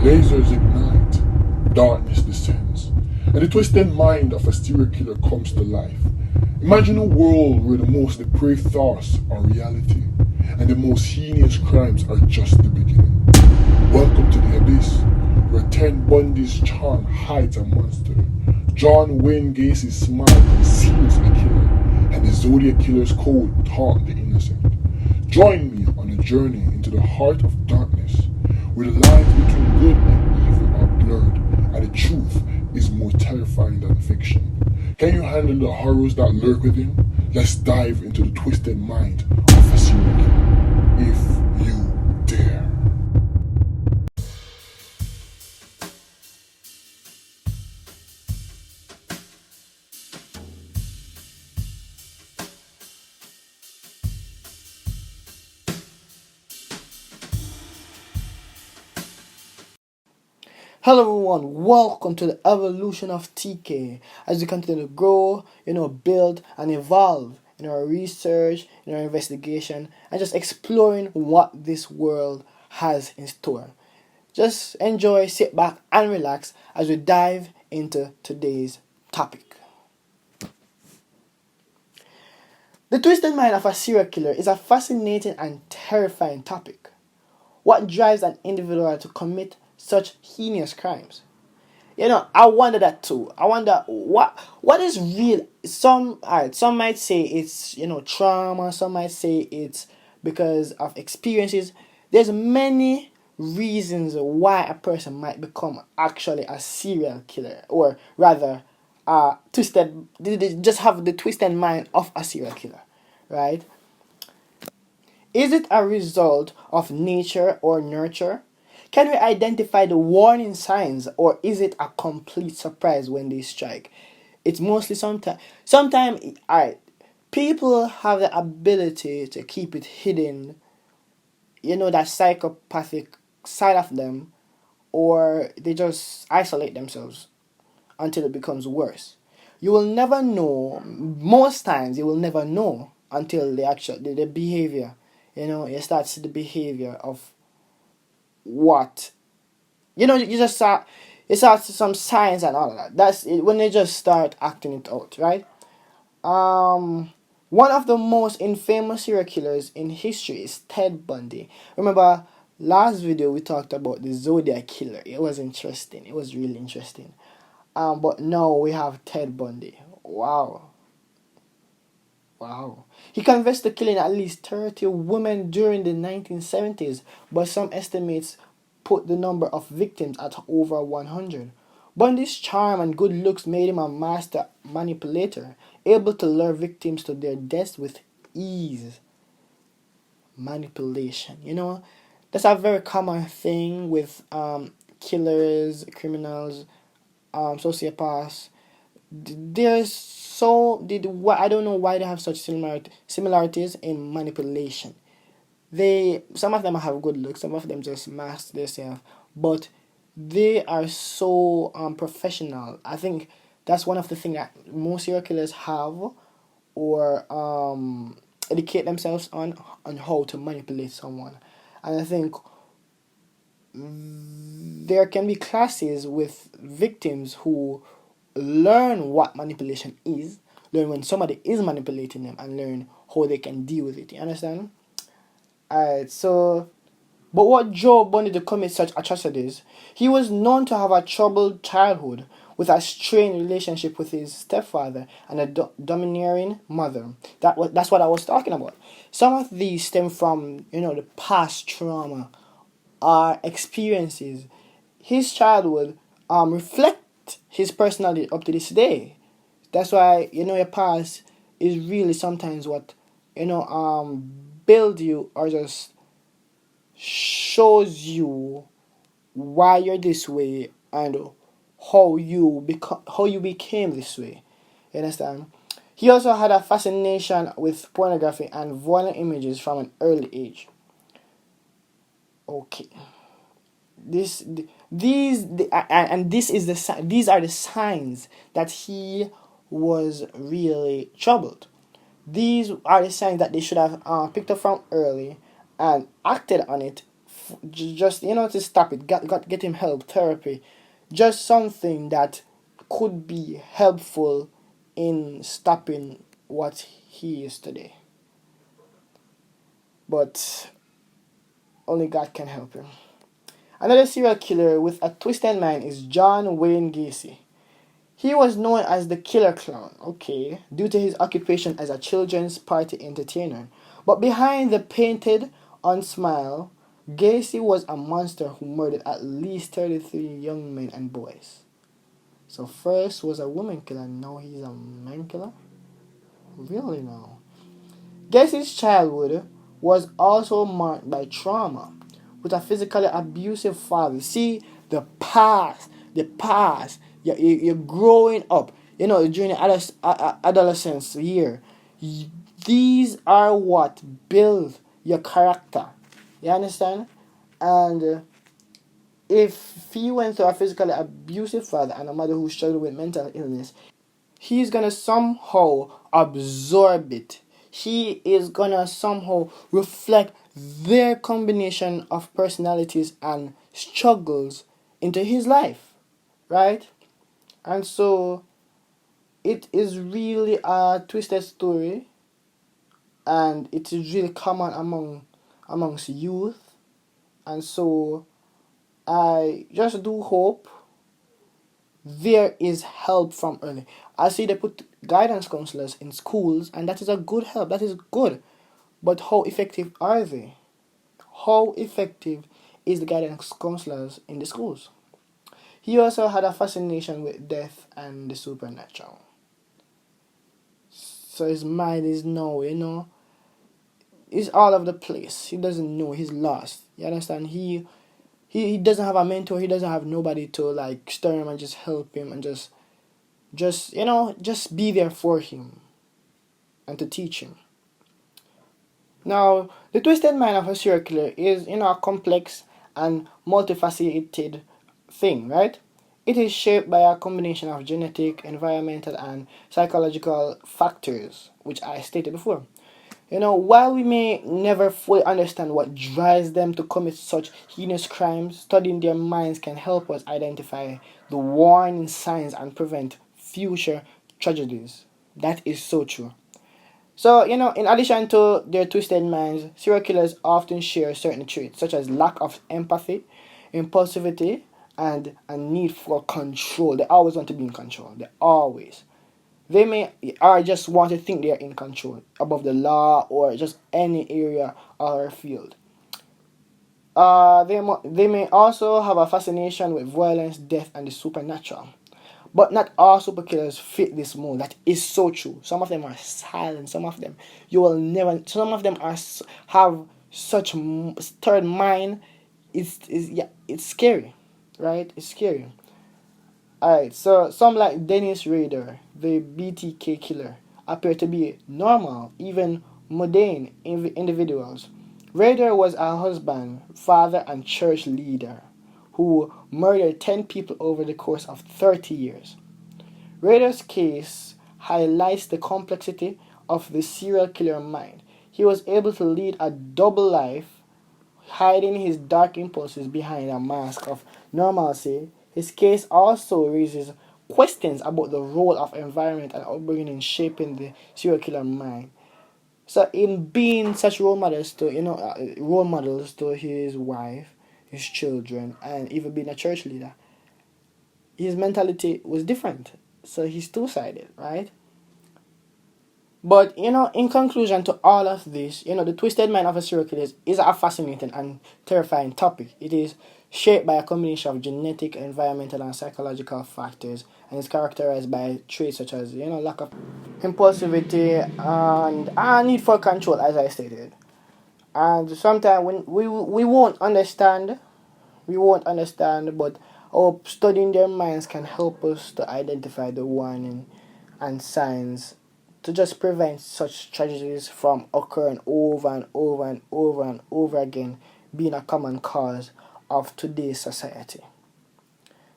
Lasers ignite, darkness descends, and the twisted mind of a serial killer comes to life. Imagine a world where the most depraved thoughts are reality, and the most heinous crimes are just the beginning. Welcome to the abyss, where Ted Bundy's charm hides a monster, John Wayne Gacy's smile conceals a killer, and the Zodiac Killer's code taunt the innocent. Join me on a journey into the heart of darkness, where the lines between good and evil are blurred, and the truth is more terrifying than fiction. Can you handle the horrors that lurk within? Let's dive into the twisted mind of a serial killer, if you dare. Hello everyone, welcome to the evolution of TK as we continue to grow, build and evolve in our research, in our investigation, and just exploring what this world has in store. Just enjoy, sit back and relax as we dive into today's topic. The twisted mind of a serial killer is a fascinating and terrifying topic. What drives an individual to commit such heinous crimes? I wonder that too. I wonder what is real. Some might say it's trauma. Some might say it's because of experiences. There's many reasons why a person might become actually a serial killer, or rather, twisted. They just have the twisted mind of a serial killer, right? Is it a result of nature or nurture? Can we identify the warning signs, or is it a complete surprise when they strike? It's mostly sometimes alright. People have the ability to keep it hidden, that psychopathic side of them, or they just isolate themselves until it becomes worse. You will never know. Most times, you will never know until the behavior. You start to see the behavior of what you just start. It starts some signs and all of that. That's it, when they just start acting it out, right? One of the most infamous serial killers in history is Ted Bundy. Remember, last video we talked about the Zodiac Killer. It was interesting. It was really interesting. But now we have Ted Bundy. Wow. He confessed to killing at least 30 women during the 1970s, but some estimates put the number of victims at over 100. Bundy's charm and good looks made him a master manipulator, able to lure victims to their deaths with ease. Manipulation, that's a very common thing with killers, criminals, sociopaths. I don't know why they have such similarities in manipulation. Some of them have good looks, some of them just mask themselves, but they are so professional. I think that's one of the things that most serial killers have, or educate themselves on how to manipulate someone. And I think there can be classes with victims who learn what manipulation is, learn when somebody is manipulating them, and learn how they can deal with it. You understand? Alright, but what drove Bundy to commit such atrocities? He was known to have a troubled childhood, with a strained relationship with his stepfather and a domineering mother. That's what I was talking about. Some of these stem from the past trauma, experiences. His childhood reflect his personality up to this day. That's why your past is really sometimes what build you, or just shows you why you're this way and how you became this way. You understand? He also had a fascination with pornography and violent images from an early age. Okay. These are the signs that he was really troubled. These are the signs that they should have picked up from early and acted on it just to stop it. Get him help, therapy, just something that could be helpful in stopping what he is today. But only God can help him. Another serial killer with a twisted mind is John Wayne Gacy. He was known as the Killer Clown, okay, due to his occupation as a children's party entertainer. But behind the painted on smile, Gacy was a monster who murdered at least 33 young men and boys. So first was a woman killer, now he's a man killer? Really now? Gacy's childhood was also marked by trauma, with a physically abusive father. See, the past. You're growing up, during the adolescence year. These are what build your character. You understand? And if he went through a physically abusive father and a mother who struggled with mental illness, he's gonna somehow absorb it. He is gonna somehow reflect their combination of personalities and struggles into his life, right? And so it is really a twisted story, and it is really common amongst youth. And so I just do hope there is help from early. I see they put guidance counselors in schools, and that is a good help. That is good. But how effective are they? How effective is the guidance counselors in the schools? He also had a fascination with death and the supernatural. So his mind is now, he's all over the place. He doesn't know. He's lost. You understand? He doesn't have a mentor. He doesn't have nobody to like stir him and just help him and just be there for him and to teach him. Now, the twisted mind of a serial killer is, a complex and multifaceted thing, right? It is shaped by a combination of genetic, environmental, and psychological factors, which I stated before. While we may never fully understand what drives them to commit such heinous crimes, studying their minds can help us identify the warning signs and prevent future tragedies. That is so true. So, in addition to their twisted minds, serial killers often share certain traits, such as lack of empathy, impulsivity, and a need for control. They always want to be in control. They always. They may or just want to think they are in control above the law or just any area or field. They may also have a fascination with violence, death, and the supernatural. But not all super killers fit this mold. That is so true. Some of them are silent. Some of them you will never. Some of them have such third mind. It's scary, right? It's scary. Alright, so some like Dennis Rader, the BTK killer, appear to be normal, even mundane individuals. Rader was a husband, father, and church leader who murdered 10 people over the course of 30 years. Rader's case highlights the complexity of the serial killer mind. He was able to lead a double life, hiding his dark impulses behind a mask of normalcy. His case also raises questions about the role of environment and upbringing in shaping the serial killer mind. So, in being such role models to his wife, his children, and even being a church leader, his mentality was different. So he's two-sided, right? But, in conclusion to all of this, the twisted mind of a serial killer is a fascinating and terrifying topic. It is shaped by a combination of genetic, environmental, and psychological factors, and is characterized by traits such as, lack of impulsivity and a need for control, as I stated. And sometimes when we won't understand, but our studying their minds can help us to identify the warning and signs to just prevent such tragedies from occurring over and over and over and over again, being a common cause of today's society.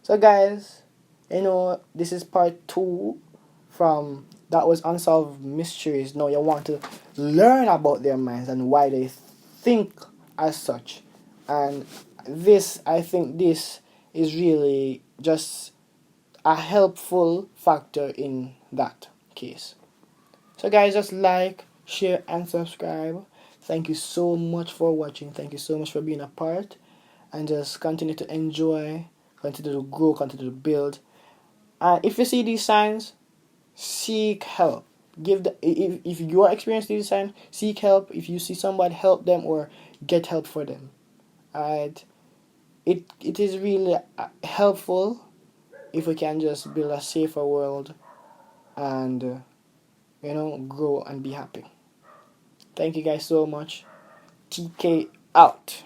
So guys, this is part 2 from That Was Unsolved Mysteries. Now you want to learn about their minds and why they think as such. And I think this is really just a helpful factor in that case. So guys, just like, share and subscribe. Thank you so much for watching. Thank you so much for being a part. And just continue to enjoy, continue to grow, continue to build. And if you see these signs, seek help. If you are experiencing these signs, seek help. If you see somebody, help them or get help for them. Alright. It is really helpful if we can just build a safer world and grow and be happy. Thank you guys so much. TK out.